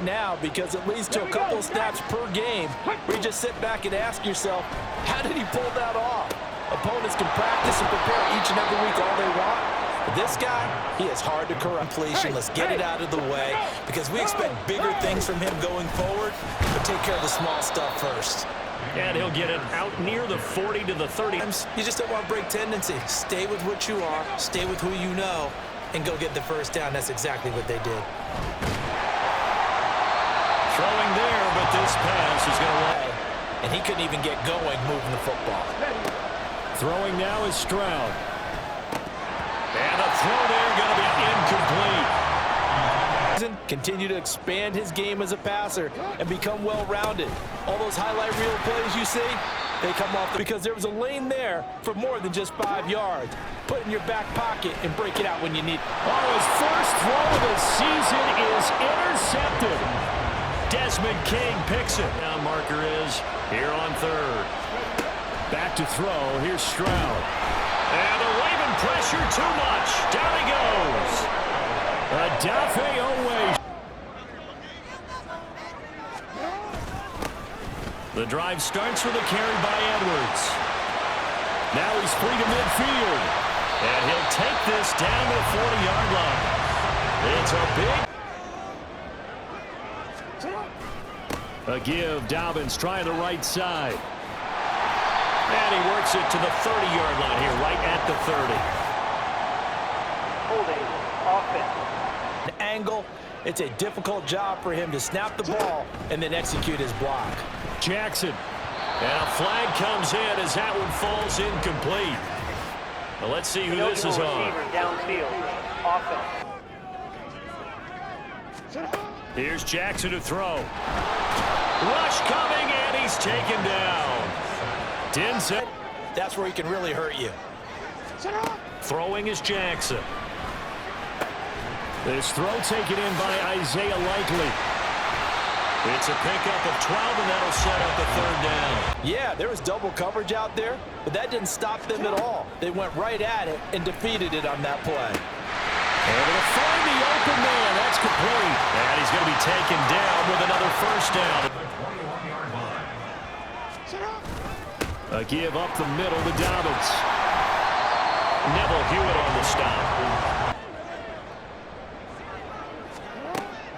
now because it leads to a couple of snaps per game where you just sit back and ask yourself, how did he pull that off? Opponents can practice and prepare each and every week all they want. But this guy, he is hard to correct. Completion. Let's get it out of the way because we expect bigger things from him going forward, but take care of the small stuff first. And he'll get it out near the 40 to the 30. You just don't want to break tendency. Stay with what you are, stay with who you know, and go get the first down. That's exactly what they did. Throwing there, but this pass is going to lie. And he couldn't even get going moving the football. Throwing now is Stroud. And a throw there going to be incomplete. Continue to expand his game as a passer and become well-rounded. All those highlight reel plays you see, they come off because there was a lane there for more than just 5 yards. Put it in your back pocket and break it out when you need it. Oh, his first throw of the season is intercepted. Desmond King picks it. Now marker is here on third. Back to throw. Here's Stroud. And the Raven pressure too much. Down he goes. Adafe Owe. The drive starts with a carry by Edwards. Now he's free to midfield. And he'll take this down to the 40-yard line. It's a big... A give. Dobbins trying the right side. And he works it to the 30-yard line here, right at the 30. Holding offense. An angle. It's a difficult job for him to snap the ball and then execute his block. Jackson. And a flag comes in as that one falls incomplete. Well, let's see who this is on. Downfield. Offense. Here's Jackson to throw. Rush coming, and he's taken down. Denzel. That's where he can really hurt you. Throwing is Jackson. This throw taken in by Isaiah Likely. It's a pickup of 12, and that'll set up a third down. Yeah, there was double coverage out there, but that didn't stop them at all. They went right at it and defeated it on that play. Able to find the open man. That's complete. And he's going to be taken down with another first down. A give up the middle to Dobbins. Neville Hewitt on the stop.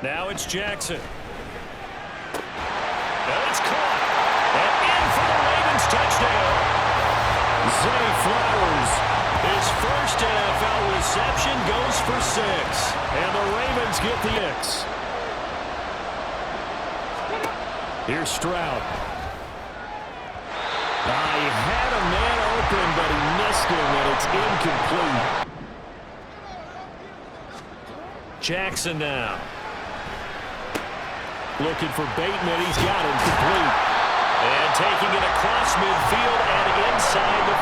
Now it's Jackson. And it's caught. And in for the Ravens touchdown. Zay Flowers. His first NFL reception goes for 6. And the Ravens get the X. Here's Stroud. He had a man open, but he missed him, and it's incomplete. Jackson now. Looking for Bateman. He's got him complete. And taking it across midfield and inside the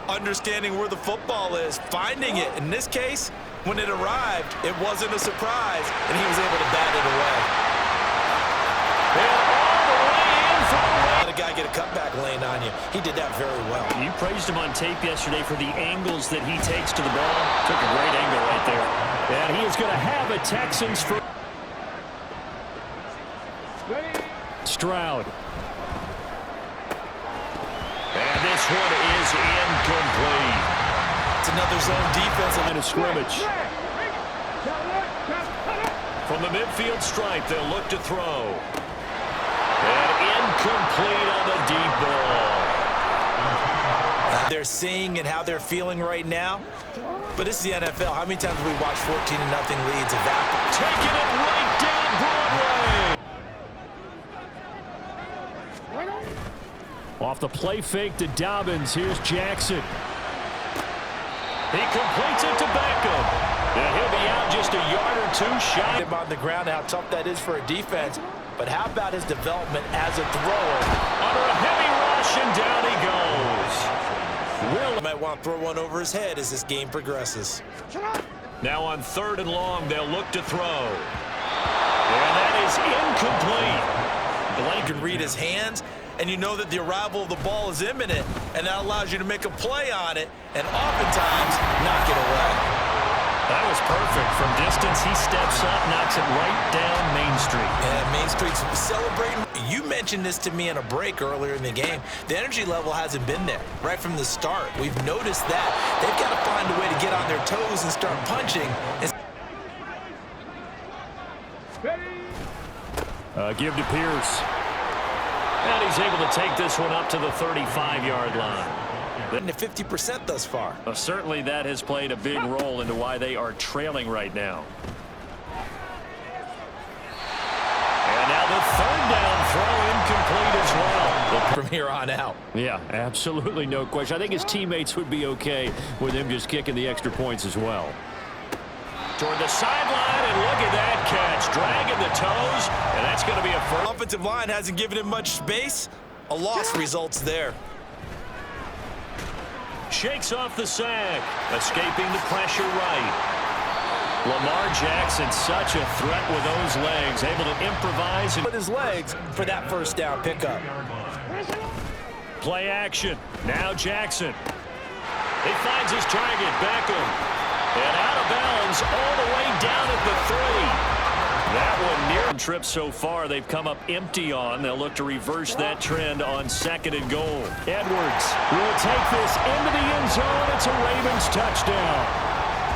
4. Understanding where the football is, finding it. In this case, when it arrived, it wasn't a surprise, and he was able to bat it away. And all the way in for the win. Let a guy get a cutback lane on you. He did that very well. You praised him on tape yesterday for the angles that he takes to the ball. Took a great angle right there. And he is going to have a Texans for Stroud. And this one is incomplete. It's another zone defense Line of scrimmage. From the midfield stripe, they'll look to throw. And incomplete on the deep ball. They're seeing and how they're feeling right now. But this is the NFL. How many times have we watched 14-0 leads evaporate? Taking it right down Broadway. Off the play fake to Dobbins. Here's Jackson. He completes it to Beckham. And he'll be out just a yard or two shy. Him on the ground, how tough that is for a defense. But how about his development as a thrower? Under a heavy rush, and down he goes. Will might want to throw one over his head as this game progresses. Now on 3rd and long, they'll look to throw. And that is incomplete. Blank can read his hands, and you know that the arrival of the ball is imminent, and that allows you to make a play on it and oftentimes knock it away. That was perfect. From distance, he steps up, knocks it right down Main Street. And Main Street's celebrating. You mentioned this to me in a break earlier in the game. The energy level hasn't been there right from the start. We've noticed that. They've got to find a way to get on their toes and start punching. Give to Pierce. And he's able to take this one up to the 35-yard line. To 50% thus far. Certainly that has played a big role into why they are trailing right now. And now the third down throw incomplete as well. From here on out. Yeah, absolutely no question. I think his teammates would be okay with him just kicking the extra points as well. Toward the sideline, and look at that catch. Dragging the toes, and that's going to be a first. Offensive line hasn't given him much space. A loss results there. Shakes off the sack, escaping the pressure right. Lamar Jackson, such a threat with those legs, able to improvise. With his legs for that first down pickup. Play action. Now Jackson. He finds his target, Beckham. And out of bounds all the way down at the 3. That one near trip so far. They've come up empty on. They'll look to reverse that trend on 2nd and goal. Edwards will take this into the end zone. It's a Ravens touchdown.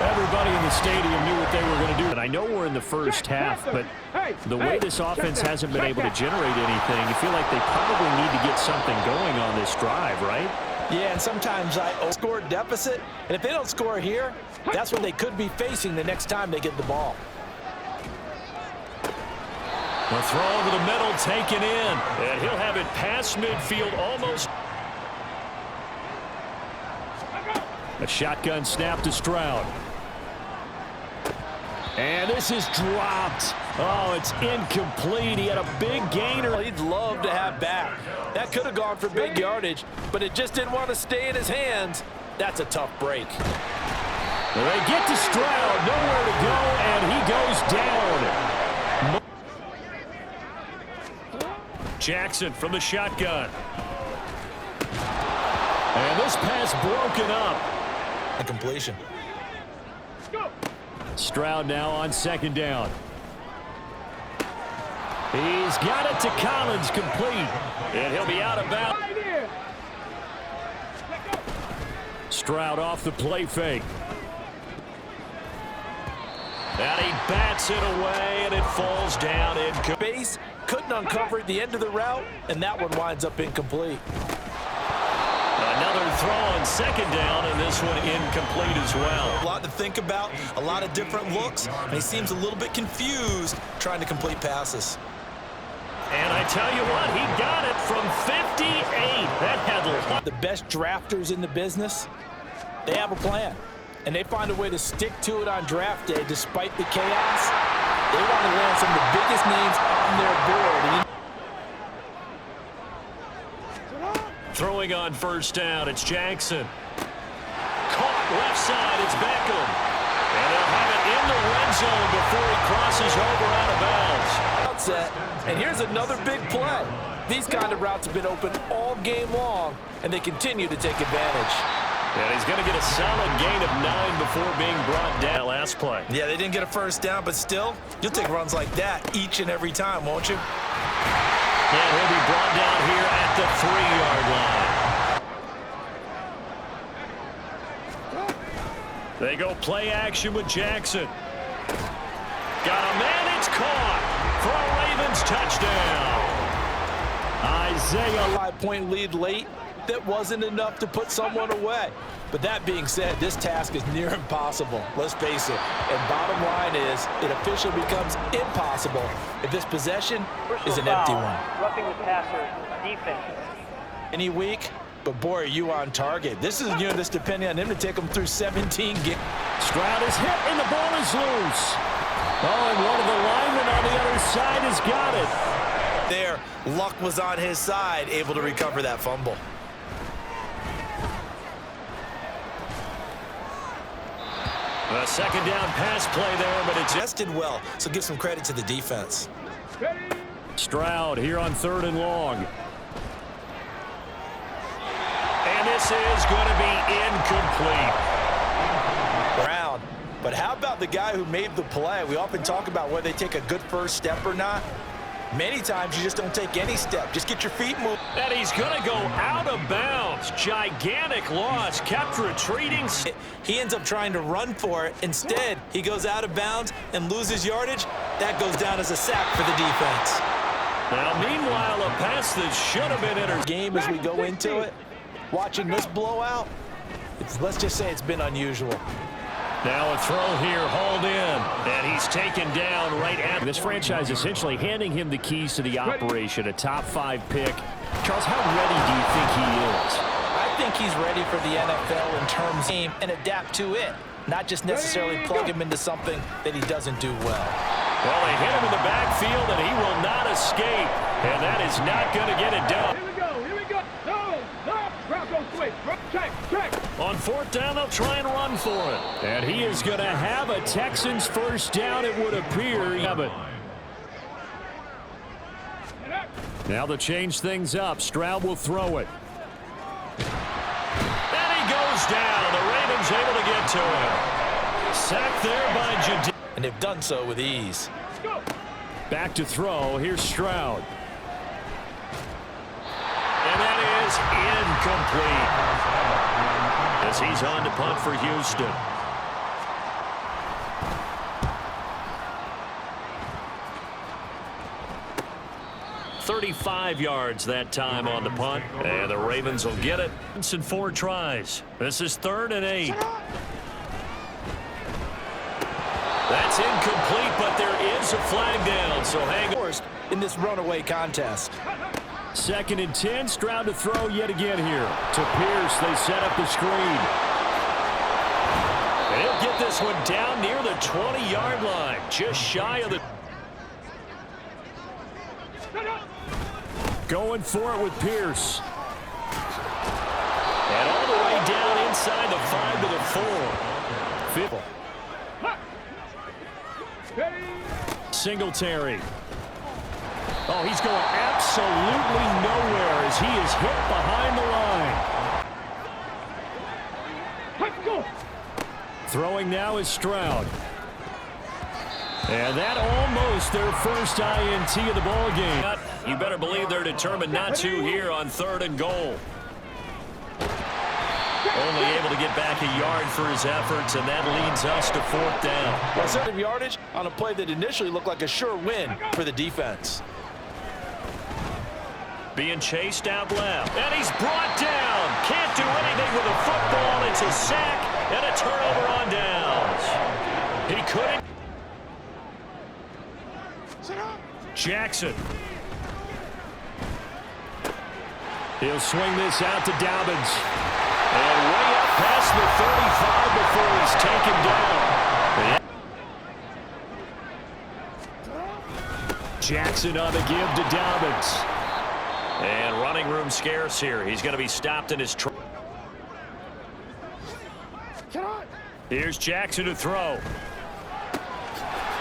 Everybody in the stadium knew what they were going to do. And I know we're in the first half, but the way this offense hasn't been able to generate anything, you feel like they probably need to get something going on this drive, right? Yeah, and sometimes I score deficit, and if they don't score here, that's what they could be facing the next time they get the ball. The throw over the middle taken in, and he'll have it past midfield almost. A shotgun snap to Stroud. And this is dropped. Oh, it's incomplete. He had a big gainer. He'd love to have back. That could have gone for big yardage, but it just didn't want to stay in his hands. That's a tough break. Well, they get to Stroud, nowhere to go, and he goes down. Jackson from the shotgun. And this pass broken up. A completion. Stroud now on 2nd down. He's got it to Collins, complete. And he'll be out of bounds. Stroud off the play fake. And he bats it away, and it falls down. Base couldn't uncover at the end of the route, and that one winds up incomplete. Another throw on 2nd down, and this one incomplete as well. A lot to think about, a lot of different looks, and he seems a little bit confused trying to complete passes. And I tell you what, he got it from 58. That had a lot. The best drafters in the business, they have a plan, and they find a way to stick to it on draft day despite the chaos. They want to land some of the biggest names on their board. Throwing on 1st down, it's Jackson. Caught left side, it's Beckham. And they'll have it in the red zone before he crosses over out of bounds. Outset, and here's another big play. These kind of routes have been open all game long, and they continue to take advantage. And he's going to get a solid gain of 9 before being brought down last play. Yeah, they didn't get a first down, but still, you'll take runs like that each and every time, won't you? And he'll be brought down here at the 3-yard line. They go play action with Jackson. Got a man, it's caught for a Ravens touchdown. Isaiah. 5-point lead late. That wasn't enough to put someone away. But that being said, this task is near impossible. Let's face it. And bottom line is, it officially becomes impossible if this possession is an empty one. Roughing the passer, defense. Any week, but boy, are you on target. This is a unit that's depending on him to take them through 17 games. Stroud is hit, and the ball is loose. Oh, and one of the linemen on the other side has got it. There, luck was on his side, able to recover that fumble. A 2nd down pass play there, but it just did well, so give some credit to the defense. Stroud here on 3rd and long. And this is going to be incomplete. Brown But how about the guy who made the play? We often talk about whether they take a good first step or not. Many times you just don't take any step. Just get your feet moving. And he's going to go out of bounds. Gigantic loss. Kept retreating. He ends up trying to run for it. Instead, he goes out of bounds and loses yardage. That goes down as a sack for the defense. Now, meanwhile, a pass that should have been entered. Game as we go into it, watching this blowout, let's just say it's been unusual. Now a throw here, hauled in, and he's taken down right at. This franchise essentially handing him the keys to the operation, a top 5 pick. Charles, how ready do you think he is? I think he's ready for the NFL in terms of game and adapt to it, not just necessarily plug him into something that he doesn't do well. Well, they hit him in the backfield, and he will not escape, and that is not going to get it done. Here we go. No, crowd goes switch. Check. On 4th down, they'll try and run for it. And he is going to have a Texans first down, it would appear. Now to change things up, Stroud will throw it. And he goes down. The Ravens able to get to him. Sacked there by Judea. And they've done so with ease. Back to throw. Here's Stroud. And that is incomplete. As he's on to punt for Houston. "35 yards that time on the punt. And the Ravens will get it. It's in 4 tries. This is 3rd and 8. That's incomplete, but there is a flag down, so hang on. In this runaway contest. 2nd and 10, Stroud to throw yet again here. To Pierce, they set up the screen. And he'll get this one down near the 20-yard line, just shy of the... Going for it with Pierce. And all the way down inside the 5 to the 4. Singletary. Oh, he's going absolutely nowhere as he is hit behind the line. Throwing now is Stroud. And that almost their first INT of the ball game. You better believe they're determined not to here on 3rd and goal. Only able to get back a yard for his efforts, and that leads us to 4th down. Well, 7 yardage on a play that initially looked like a sure win for the defense. Being chased out left, and he's brought down. Can't do anything with a football. It's a sack and a turnover on downs. He couldn't. Jackson. He'll swing this out to Dobbins. And way up past the 35 before he's taken down. Jackson on the give to Dobbins. And running room scarce here. He's going to be stopped in his track. Here's Jackson to throw.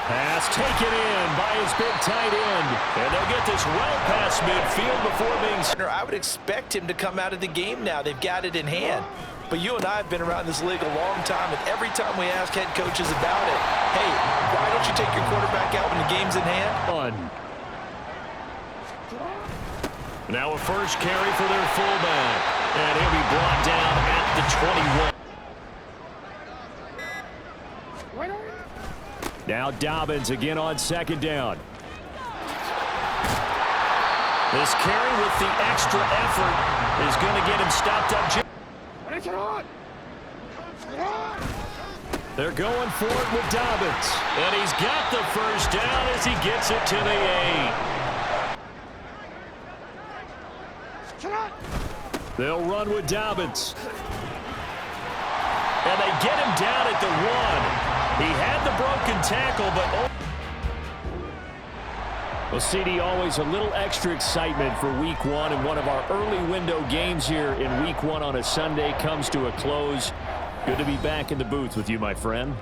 Pass taken in by his big tight end. And they'll get this well past midfield before being... I would expect him to come out of the game now. They've got it in hand. But you and I have been around this league a long time, and every time we ask head coaches about it, hey, why don't you take your quarterback out when the game's in hand? Now a first carry for their fullback. And he'll be brought down at the 21. Now Dobbins again on 2nd down. This carry with the extra effort is going to get him stopped up. They're going for it with Dobbins. And he's got the first down as he gets it to the 8. They'll run with Dobbins. And they get him down at the 1. He had the broken tackle, but... Well, CD, always a little extra excitement for Week 1, and one of our early window games here in Week 1 on a Sunday comes to a close. Good to be back in the booth with you, my friend.